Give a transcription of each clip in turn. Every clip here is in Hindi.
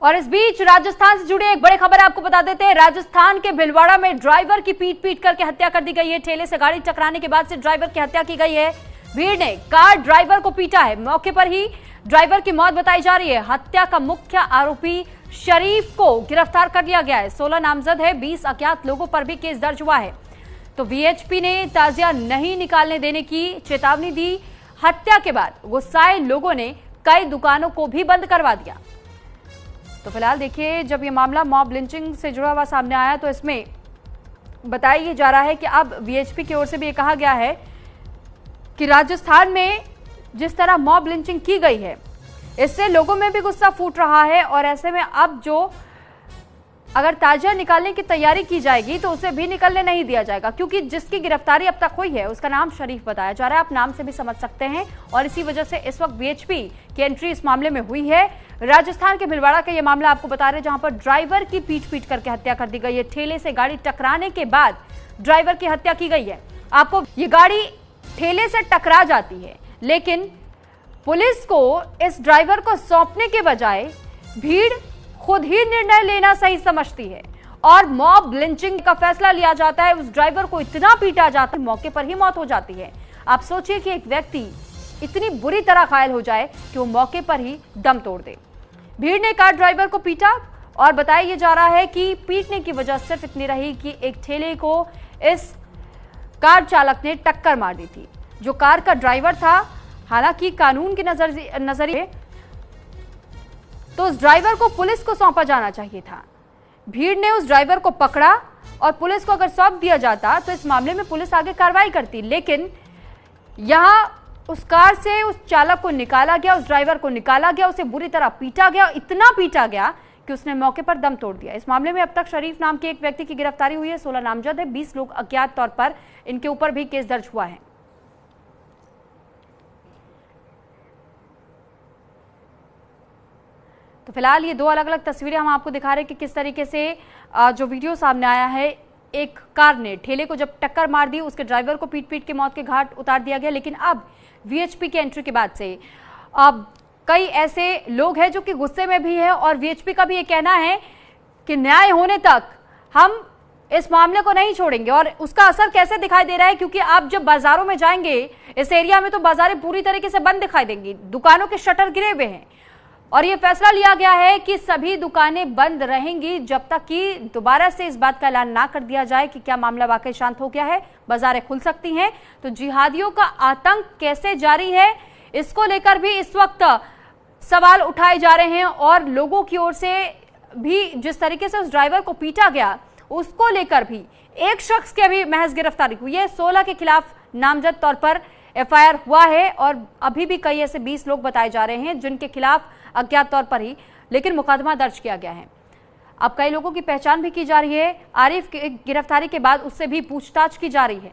और इस बीच राजस्थान से जुड़ी एक बड़ी खबर आपको बता देते हैं। राजस्थान के भीलवाड़ा में ड्राइवर की पीट करके हत्या कर दी गई है। ठेले से गाड़ी टकराने के बाद से ड्राइवर की हत्या की गई है। भीड़ ने कार ड्राइवर को पीटा है। मौके पर ही ड्राइवर की मौत बताई जा रही है। हत्या का मुख्य आरोपी शरीफ को गिरफ्तार कर लिया गया है। 16 नामजद है, 20 अज्ञात लोगों पर भी केस दर्ज हुआ है। तो वीएचपी ने ताजिया नहीं निकालने देने की चेतावनी दी। हत्या के बाद गुस्साए लोगों ने कई दुकानों को भी बंद करवा दिया। तो फिलहाल देखिए, जब ये मामला मॉब लिंचिंग से जुड़ा हुआ सामने आया तो इसमें बताया जा रहा है कि अब वीएचपी की ओर से भी ये कहा गया है कि राजस्थान में जिस तरह मॉब लिंचिंग की गई है, इससे लोगों में भी गुस्सा फूट रहा है। और ऐसे में अब जो अगर ताजिया निकालने की तैयारी की जाएगी तो उसे भी निकलने नहीं दिया जाएगा, क्योंकि जिसकी गिरफ्तारी अब तक हुई है उसका नाम शरीफ बताया जा रहा है। आप नाम से भी समझ सकते हैं। और इसी वजह से इस वक्त वीएचपी की एंट्री इस मामले में हुई है। राजस्थान के भीलवाड़ा का यह मामला आपको बता रहे हैं, जहां पर ड्राइवर की पीट करके हत्या कर दी गई है। ठेले से गाड़ी टकराने के बाद ड्राइवर की हत्या की गई है। आपको ये गाड़ी ठेले से टकरा जाती है, लेकिन पुलिस को इस ड्राइवर को सौंपने के बजाय भीड़ खुद ही निर्णय लेना सही समझती है और मॉब लिंचिंग का फैसला लिया जाता है। उस ड्राइवर को इतना पीटा जाता है, मौके पर ही मौत हो जाती है। आप सोचिए कि एक व्यक्ति इतनी बुरी तरह घायल हो जाए कि वो मौके पर ही दम तोड़ दे। भीड़ ने कार ड्राइवर को पीटा और बताया जा रहा है कि पीटने की वजह सिर्फ इतनी रही कि एक ठेले को इस कार चालक ने टक्कर मार दी थी। जो कार का ड्राइवर था, हालांकि कानून के नजरिए तो उस ड्राइवर को पुलिस को सौंपा जाना चाहिए था। भीड़ ने उस ड्राइवर को पकड़ा और पुलिस को अगर सौंप दिया जाता तो इस मामले में पुलिस आगे कार्रवाई करती। लेकिन यहां उस कार से उस चालक को निकाला गया, उस ड्राइवर को निकाला गया, उसे बुरी तरह पीटा गया, इतना पीटा गया कि उसने मौके पर दम तोड़ दिया। इस मामले में अब तक शरीफ नाम के एक व्यक्ति की गिरफ्तारी हुई है। 16 नामजद है, 20 लोग अज्ञात तौर पर इनके ऊपर भी केस दर्ज हुआ है। तो फिलहाल ये दो अलग अलग तस्वीरें हम आपको दिखा रहे हैं कि किस तरीके से जो वीडियो सामने आया है, एक कार ने ठेले को जब टक्कर मार दी, उसके ड्राइवर को पीट के मौत के घाट उतार दिया गया। लेकिन अब वीएचपी की एंट्री के बाद से अब कई ऐसे लोग हैं जो कि गुस्से में भी है और वीएचपी का भी ये कहना है कि न्याय होने तक हम इस मामले को नहीं छोड़ेंगे। और उसका असर कैसे दिखाई दे रहा है, क्योंकि आप जब बाजारों में जाएंगे इस एरिया में तो बाजारें पूरी तरीके से बंद दिखाई देंगी, दुकानों के शटर गिरे हुए हैं। और यह फैसला लिया गया है कि सभी दुकानें बंद रहेंगी जब तक कि दोबारा से इस बात का ऐलान ना कर दिया जाए कि क्या मामला वाकई शांत हो गया है, बाजारें खुल सकती हैं। तो जिहादियों का आतंक कैसे जारी है, इसको लेकर भी इस वक्त सवाल उठाए जा रहे हैं। और लोगों की ओर से भी जिस तरीके से उस ड्राइवर को पीटा गया, उसको लेकर भी एक शख्स की अभी महज गिरफ्तारी हुई है। 16 के खिलाफ नामजद तौर पर एफआईआर हुआ है और अभी भी कई ऐसे 20 लोग बताए जा रहे हैं जिनके खिलाफ अज्ञात तौर पर ही लेकिन मुकदमा दर्ज किया गया है। अब कई लोगों की पहचान भी की जा रही है। आरिफ की गिरफ्तारी के बाद उससे भी पूछताछ की जा रही है।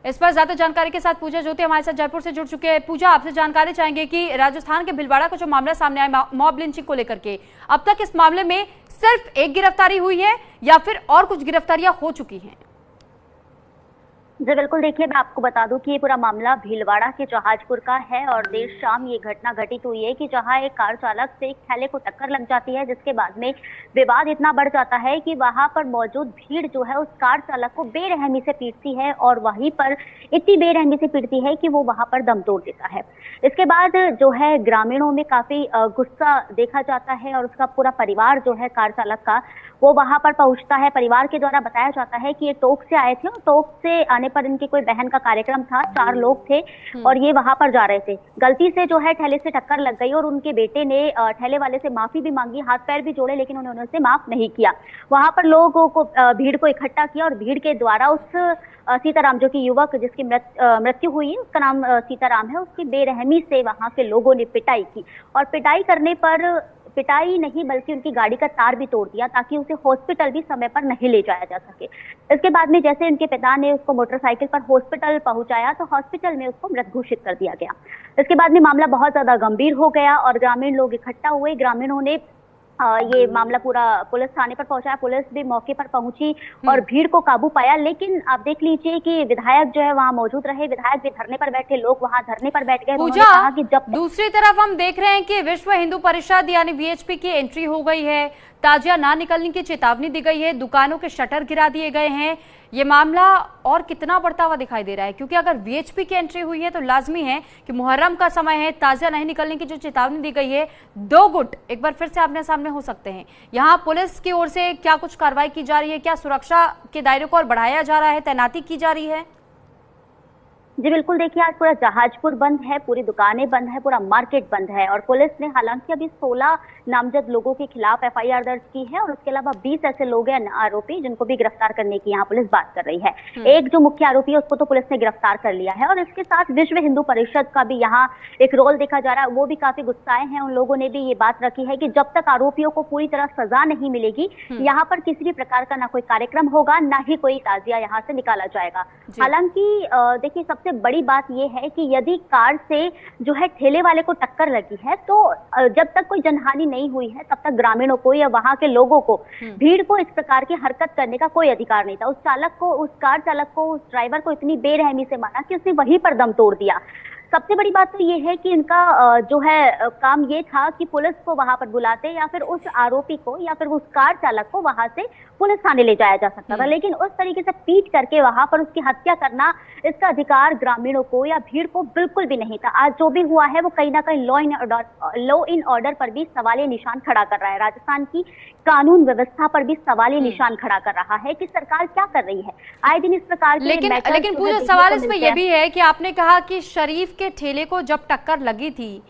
इस पर ज्यादा जानकारी के साथ पूजा ज्योति हमारे साथ जयपुर से जुड़ चुके हैं। पूजा, आपसे जानकारी चाहेंगे कि राजस्थान के भीलवाड़ा का जो मामला सामने आया मॉब लिंचिंग को लेकर के, अब तक इस मामले में सिर्फ एक गिरफ्तारी हुई है या फिर और कुछ गिरफ्तारियां हो चुकी हैं? जी बिल्कुल, देखिए मैं आपको बता दूं कि ये पूरा मामला भीलवाड़ा के जहाजपुर का है और देर शाम ये घटना घटित हुई है कि जहां एक कार चालक से एक ठेले को टक्कर लग जाती है, जिसके बाद में विवाद इतना बढ़ जाता है कि वहां पर मौजूद भीड़ जो है उस कार चालक को बेरहमी से पीटती है और वहीं पर इतनी बेरहमी से पीटती है कि वो वहां पर दम तोड़ देता है। इसके बाद जो है ग्रामीणों में काफी गुस्सा देखा जाता है और उसका पूरा परिवार जो है कार चालक का वो वहां पर पहुंचता है। परिवार के द्वारा बताया जाता है कि ये टोंक से आए थे और टोंक से आने पर इनकी कोई बहन का कार्यक्रम था, 4 लोग थे और ये वहां पर जा रहे थे। गलती से जो है ठेले से टक्कर लग गई और उनके बेटे ने ठेले वाले से माफी भी मांगी, हाथ पैर भी जोड़े, लेकिन उन्होंने उसे माफ नहीं किया। वहां पर लोगों को भीड़ को इकट्ठा किया और भीड़ के द्वारा उस सीताराम, जो कि युवक जिसकी मृत्यु हुई है, उसका नाम सीताराम है, उसकी बेरहमी से वहां के लोगों ने पिटाई की और पिटाई करने पर पिटाई नहीं बल्कि उनकी गाड़ी का टायर भी तोड़ दिया ताकि उसे हॉस्पिटल भी समय पर नहीं ले जाया जा सके। इसके बाद में जैसे उनके पिता ने उसको मोटरसाइकिल पर हॉस्पिटल पहुंचाया तो हॉस्पिटल में उसको मृत घोषित कर दिया गया। इसके बाद में मामला बहुत ज्यादा गंभीर हो गया और ग्रामीण लोग इकट्ठा हुए। ग्रामीणों ने ये मामला पूरा पुलिस थाने पर पहुंचा है। पुलिस भी मौके पर पहुंची और भीड़ को काबू पाया, लेकिन आप देख लीजिए कि विधायक जो है वहां मौजूद रहे, विधायक भी धरने पर बैठे, लोग वहां धरने पर बैठ गए। पूजा, कहा कि जब दूसरी तरफ हम देख रहे हैं कि विश्व हिंदू परिषद यानी वीएचपी की एंट्री हो गई है, ताजिया ना निकलने की चेतावनी दी गई है, दुकानों के शटर गिरा दिए गए हैं। ये मामला और कितना बढ़ता हुआ दिखाई दे रहा है, क्योंकि अगर वीएचपी की एंट्री हुई है तो लाजमी है कि मुहर्रम का समय है, ताजिया नहीं निकलने की जो चेतावनी दी गई है, 2 गुट एक बार फिर से आमने सामने हो सकते हैं। यहाँ पुलिस की ओर से क्या कुछ कार्रवाई की जा रही है? क्या सुरक्षा के दायरे को और बढ़ाया जा रहा है, तैनाती की जा रही है? जी बिल्कुल, देखिए आज पूरा जहाजपुर बंद है, पूरी दुकानें बंद है, पूरा मार्केट बंद है और पुलिस ने हालांकि अभी 16 नामजद लोगों के खिलाफ एफआईआर दर्ज की है और उसके अलावा 20 ऐसे लोग हैं आरोपी जिनको भी गिरफ्तार करने की यहाँ पुलिस बात कर रही है। एक जो मुख्य आरोपी है उसको तो पुलिस ने गिरफ्तार कर लिया है और इसके साथ विश्व हिंदू परिषद का भी यहाँ एक रोल देखा जा रहा है। वो भी काफी गुस्साए हैं, उन लोगों ने भी ये बात रखी है कि जब तक आरोपियों को पूरी तरह सजा नहीं मिलेगी, यहाँ पर किसी भी प्रकार का ना कोई कार्यक्रम होगा, ना ही कोई ताजिया यहाँ से निकाला जाएगा। हालांकि देखिए सबसे बड़ी बात यह है कि यदि कार से जो है ठेले वाले को टक्कर लगी है तो जब तक कोई जनहानि नहीं हुई है तब तक ग्रामीणों को या वहां के लोगों को, भीड़ को इस प्रकार की हरकत करने का कोई अधिकार नहीं था। उस चालक को, उस कार चालक को, उस ड्राइवर को इतनी बेरहमी से मारा कि उसने वहीं पर दम तोड़ दिया। सबसे बड़ी बात तो ये है कि इनका जो है काम ये था कि पुलिस को वहां पर बुलाते या फिर उस आरोपी को या फिर उस कार चालक को वहां से पुलिस थाने ले जाया जा सकता था, लेकिन उस तरीके से पीट करके वहां पर उसकी हत्या करना, इसका अधिकार ग्रामीणों को या भीड़ को बिल्कुल भी नहीं था। आज जो भी हुआ है वो कहीं ना कहीं लॉ इन ऑर्डर पर भी सवालिया निशान खड़ा कर रहा है, राजस्थान की कानून व्यवस्था पर भी सवालिया निशान खड़ा कर रहा है कि सरकार क्या कर रही है। आए दिन इस प्रकार के लेकिन पूजा सवाल इसमें यह भी है कि आपने कहा कि शरीफ के ठेले को जब टक्कर लगी थी,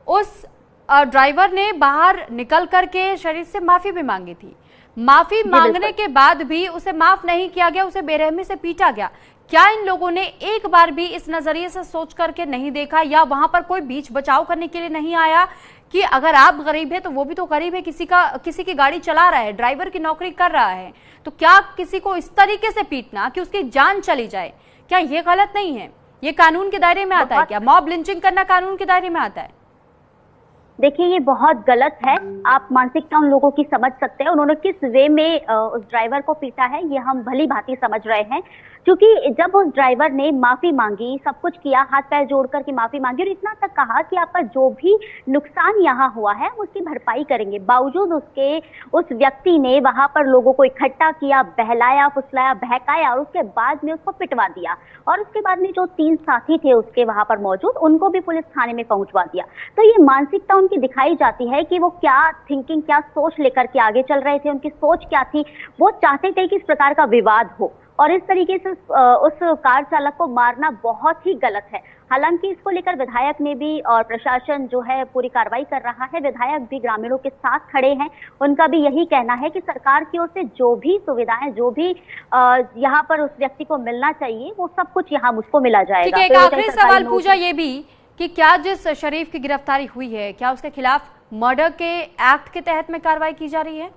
उस ड्राइवर ने बाहर निकल करके शरीफ से माफी भी मांगी थी। माफी मांगने के बाद भी उसे माफ नहीं किया गया, उसे बेरहमी से पीटा गया। क्या इन लोगों ने एक बार भी इस नजरिए से सोच करके नहीं देखा या वहां पर कोई बीच बचाव करने के लिए नहीं आया कि अगर आप गरीब है तो वो भी तो गरीब है, किसी की गाड़ी चला रहा है, ड्राइवर की नौकरी कर रहा है, तो क्या किसी को इस तरीके से पीटना कि उसकी जान चली जाए, क्या ये गलत नहीं है? ये कानून के दायरे में आता है क्या? मॉब लिंचिंग करना कानून के दायरे में आता है? देखिए ये बहुत गलत है। आप मानसिकता उन लोगों की समझ सकते हैं, उन्होंने किस वे में उस ड्राइवर को पीटा है ये हम भली भांति समझ रहे हैं, क्योंकि जब उस ड्राइवर ने माफी मांगी, सब कुछ किया, हाथ पैर जोड़कर के माफी मांगी और इतना तक कहा कि आपका जो भी नुकसान यहाँ हुआ है उसकी भरपाई करेंगे, बावजूद उसके उस व्यक्ति ने वहां पर लोगों को इकट्ठा किया, बहलाया, फुसलाया, बहकाया और उसके बाद में उसको पिटवा दिया और उसके बाद में जो 3 साथी थे उसके वहां पर मौजूद, उनको भी पुलिस थाने में पहुंचवा दिया। तो ये मानसिकता उनकी दिखाई जाती है कि वो क्या थिंकिंग, क्या सोच लेकर के आगे चल रहे थे, उनकी सोच क्या थी। वो चाहते थे कि इस प्रकार का विवाद हो और इस तरीके से उस कार चालक को मारना बहुत ही गलत है। हालांकि इसको लेकर विधायक ने भी और प्रशासन जो है पूरी कार्रवाई कर रहा है, विधायक भी ग्रामीणों के साथ खड़े हैं। उनका भी यही कहना है कि सरकार की ओर से जो भी सुविधाएं, जो भी यहाँ पर उस व्यक्ति को मिलना चाहिए वो सब कुछ यहाँ मुझको मिला जाएगा। ठीक है, एक आखिरी सवाल पूजा ये भी कि क्या जिस शरीफ की गिरफ्तारी हुई है, क्या उसके खिलाफ मर्डर के एक्ट के तहत में कार्रवाई की जा रही है?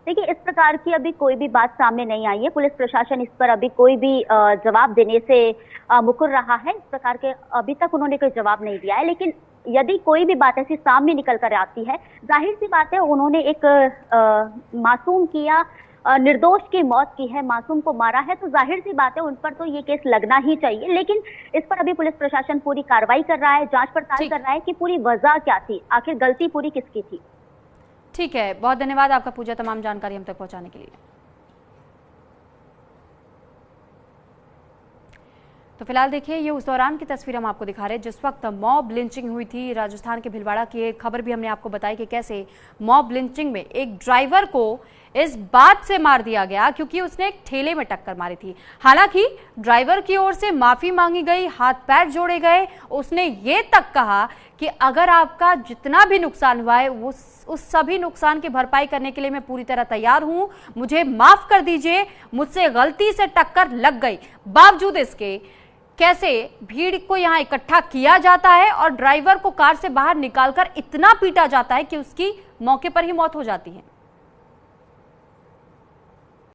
देखिए इस प्रकार की अभी कोई भी बात सामने नहीं आई है। पुलिस प्रशासन इस पर अभी कोई भी जवाब देने से मुकर रहा है। इस प्रकार के अभी तक उन्होंने कोई जवाब नहीं दिया है, लेकिन यदि कोई भी बात ऐसी सामने निकल कर आती है, जाहिर सी बात है उन्होंने एक मासूम की या निर्दोष की मौत की है, मासूम को मारा है, तो जाहिर सी बात है उन पर तो ये केस लगना ही चाहिए। लेकिन इस पर अभी पुलिस प्रशासन पूरी कार्रवाई कर रहा है, जांच पड़ताल कर रहा है कि पूरी वजह क्या थी, आखिर गलती पूरी किसकी थी। ठीक है, बहुत धन्यवाद आपका पूजा, तमाम जानकारी हम तक पहुंचाने के लिए। तो फिलहाल देखिए ये उस दौरान की तस्वीर हम आपको दिखा रहे हैं जिस वक्त मॉब लिंचिंग हुई थी राजस्थान के भीलवाड़ा की। एक खबर भी हमने आपको बताई कि कैसे मॉब लिंचिंग में एक ड्राइवर को इस बात से मार दिया गया क्योंकि उसने एक ठेले में टक्कर मारी थी। हालांकि ड्राइवर की ओर से माफी मांगी गई, हाथ पैर जोड़े गए, उसने ये तक कहा कि अगर आपका जितना भी नुकसान हुआ है उस सभी नुकसान की भरपाई करने के लिए मैं पूरी तरह तैयार हूं, मुझे माफ कर दीजिए, मुझसे गलती से टक्कर लग गई। बावजूद इसके कैसे भीड़ को यहां इकट्ठा किया जाता है और ड्राइवर को कार से बाहर निकालकर इतना पीटा जाता है कि उसकी मौके पर ही मौत हो जाती है।